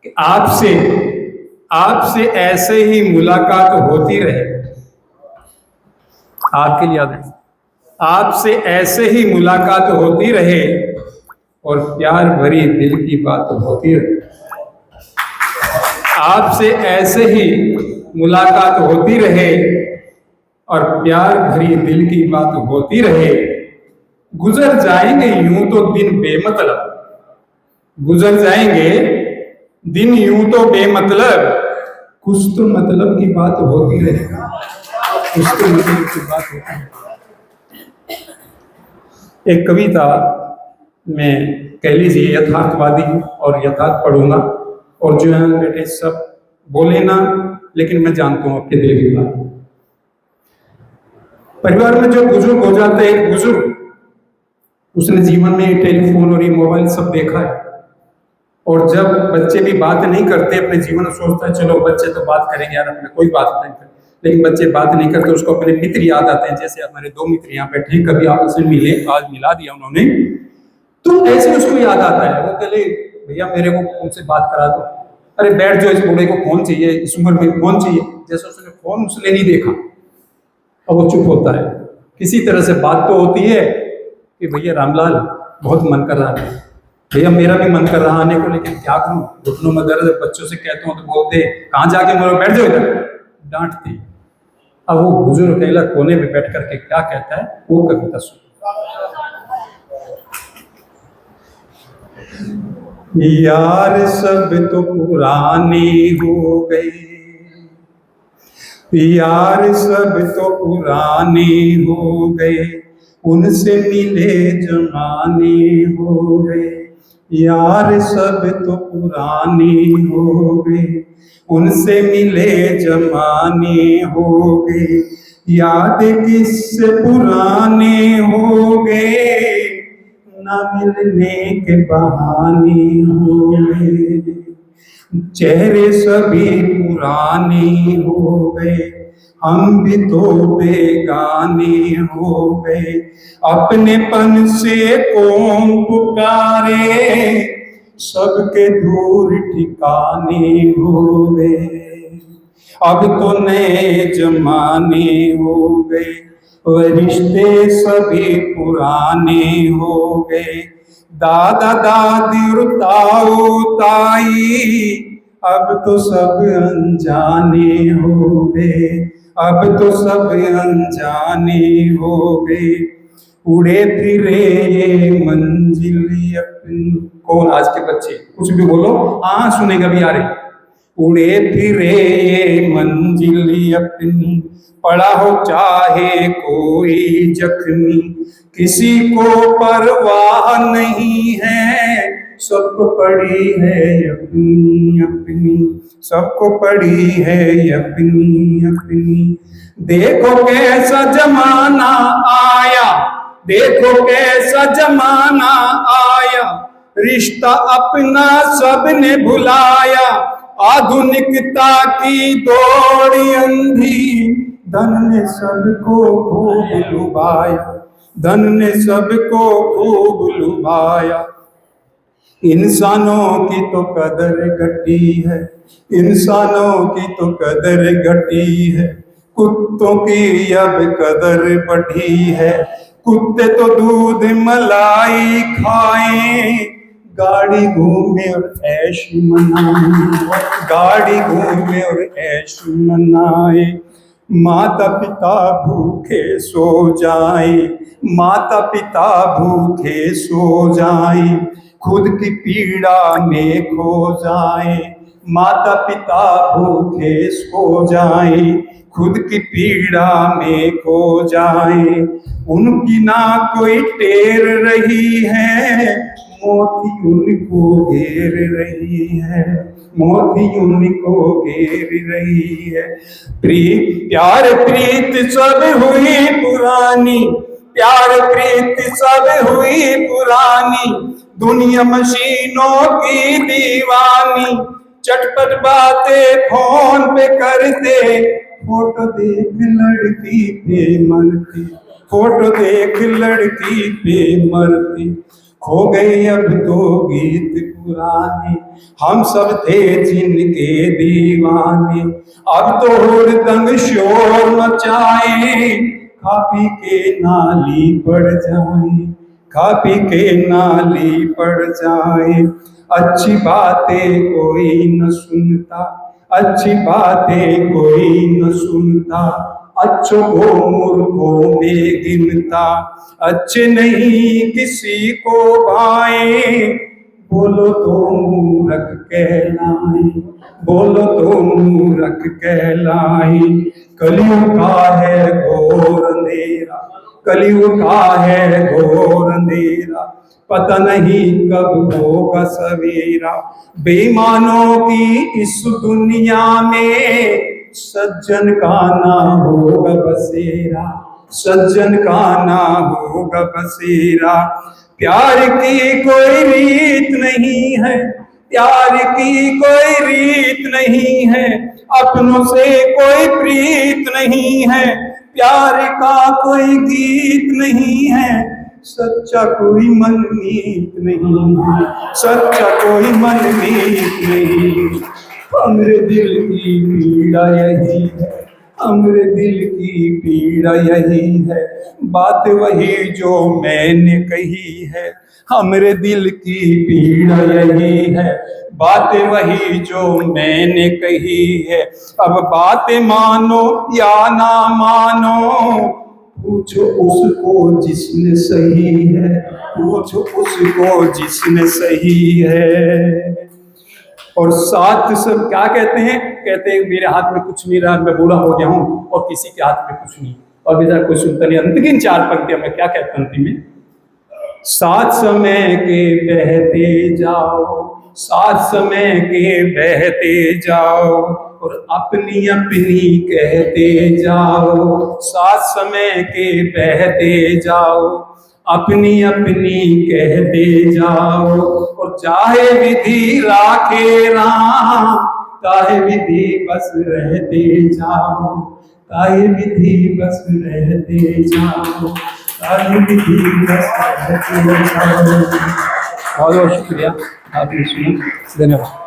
कि आपसे आपसे ऐसे ही मुलाकात होती रहे, आपके लिए याद है, आपसे ऐसे ही मुलाकात होती रहे और प्यार भरी दिल की बात होती रहे। आपसे ऐसे ही मुलाकात होती रहे और प्यार भरी दिल की बात होती रहे। गुजर जाएंगे यूं तो दिन बेमतलब, गुजर जाएंगे दिन यूं तो बेमतलब, कुछ तो मतलब की बात होती रहे, कुछ तो मतलब की बात होती रहे। एक कविता में कह लीजिए यथार्थवादी और यथार्थ पढ़ूंगा, और जो है बेटे सब बोले ना, लेकिन मैं जानता हूं आपके दिल की बात। परिवार में जो बुजुर्ग हो जाते हैं, एक बुजुर्ग उसने जीवन में टेलीफोन और ये मोबाइल सब देखा है, और जब बच्चे भी बात नहीं करते अपने जीवन में, सोचता है चलो बच्चे तो बात करेंगे यार, अपने कोई बात नहीं करते, लेकिन बच्चे बात नहीं करते, उसको अपने मित्र याद आते हैं। जैसे हमारे दो मित्र यहाँ बैठे हैं, कभी आपस में मिले, आज मिला दिया उन्होंने, तो ऐसे उसको याद आता है। वो कहले भैया मेरे को उनसे बात करा दो, अरे बैठ जाओ, इस बूढ़े को फोन चाहिए, इस उम्र में फोन चाहिए। जैसे उसने फोन उसने नहीं देखा, अब वो चुप होता है। किसी तरह से बात तो होती है कि भैया रामलाल बहुत मन कर रहा है, भैया मेरा भी मन कर रहा आने को, लेकिन क्या करूं, घुटनों में दर्द है। बच्चों से कहता हूं तो बोलते कहाँ जाके मरो, बैठ जाओ इधर, डांटते। अब वो बुजुर्ग अकेला कोने में बैठ करके क्या कहता है, वो कविता सुन। यार सब तो पुराने हो गए, यार सब तो पुराने हो गए, उनसे मिले जमाने हो गए। यार सब तो पुराने हो गए, उनसे मिले जमाने हो गए। याद किससे पुराने हो गए, न मिलने के बहाने हो गए। चेहरे सभी पुराने हो गए, हम भी तो बेगाने हो गए। अपनेपन से कौन पुकारे, सबके दूर ठिकाने हो गए। अब तो नए जमाने हो गए, रिश्ते सभी पुराने हो गए। दादा दादी और ताऊ ताई अब तो सब अनजाने हो गए, अब तो सब अनजाने हो गए। उड़े फिरे ये मंजिल अपनी, कौन आज के बच्चे कुछ भी बोलो, हाँ सुनेगा भी आ रहे। उड़े फिरे ये मंजिल अपनी, पड़ा हो चाहे कोई जख्मी, किसी को परवाह नहीं है, सबको पड़ी है अपनी अपनी, सबको पड़ी है अपनी अपनी। देखो कैसा जमाना आया, देखो कैसा जमाना आया, रिश्ता अपना सबने भुलाया। आधुनिकता की दौड़ अंधी, धन ने सबको खूब लुभाया, धन ने सबको खूब लुभाया। इंसानों की तो कदर घटी है, इंसानों की तो कदर घटी है, कुत्तों की अब कदर बढ़ी है। कुत्ते तो दूध मलाई खाएं, गाड़ी घूमे और ऐश मनाए, गाड़ी घूमे और ऐश मनाए। माता पिता भूखे सो जाए, माता पिता भूखे सो जाए, खुद की पीड़ा में खो जाए। माता पिता भूखे सो जाए, खुद की पीड़ा में खो जाए। उनकी ना कोई टेर रही है, मौत ही उनको घेर रही है, मौत ही उनको घेर रही है। प्यार प्रीत सब हुई पुरानी, प्यार प्रीत सब हुई पुरानी, दुनिया मशीनों की दीवानी। चटपट बातें फोन पे करते, फोटो देख लड़की पे मरती, फोटो देख लड़की पे मरती। खो गए अब तो गीत पुराने, हम सब थे जिनके दीवाने। अब तो हुड़दंग शोर मचाए, खा पी के नाली पड़ जाए, खा पी के नाली पड़ जाए। अच्छी बातें कोई न सुनता, अच्छी बातें कोई न सुनता, अच्छों को मूर्खों में गिनता। अच्छे नहीं किसी को भाए, बोलो तो मूर्ख कहलाए, बोलो तो मूर्ख कहलाए। कलयुग का है घोर अंधेरा, कलयुग का है घोर अंधेरा, पता नहीं कब होगा सवेरा। बेईमानों की इस दुनिया में सज्जन का ना होगा बसेरा, सज्जन का ना होगा बसेरा। प्यार की कोई रीत नहीं है, प्यार की कोई रीत नहीं है, अपनों से कोई प्रीत नहीं है। प्यार का कोई गीत नहीं है, सच्चा कोई मनमीत नहीं है, सच्चा कोई मनमीत नहीं। हमरे दिल की पीड़ा यही है, हमरे दिल की पीड़ा यही है, बात वही जो मैंने कही है। हमरे दिल की पीड़ा यही है, बात वही जो मैंने कही है। अब बातें मानो या ना मानो, पूछो उसको जिसने सही है, पूछो उसको जिसने सही है। और साथ सब क्या कहते हैं, कहते हैं मेरे हाथ में कुछ नहीं रहा, मैं बूढ़ा हो गया हूँ और किसी के हाथ में कुछ नहीं। और बेचारा कोई सुनता नहीं। अंतिम 4 पंक्तियां में क्या कहते हैं अंतिम में, साथ समय के बहते जाओ, साथ समय के बहते जाओ, और अपनी अपनी कहते जाओ। साथ समय के बहते जाओ, अपनी अपनी कहते जाओ। और चाहे विधि राखे राम, चाहे विधि बस रहते जाओ, चाहे विधि बस रहते जाओ, चाहे विधि बस रहते जाओ। बहुत बहुत शुक्रिया, आपने सुना। धन्यवाद।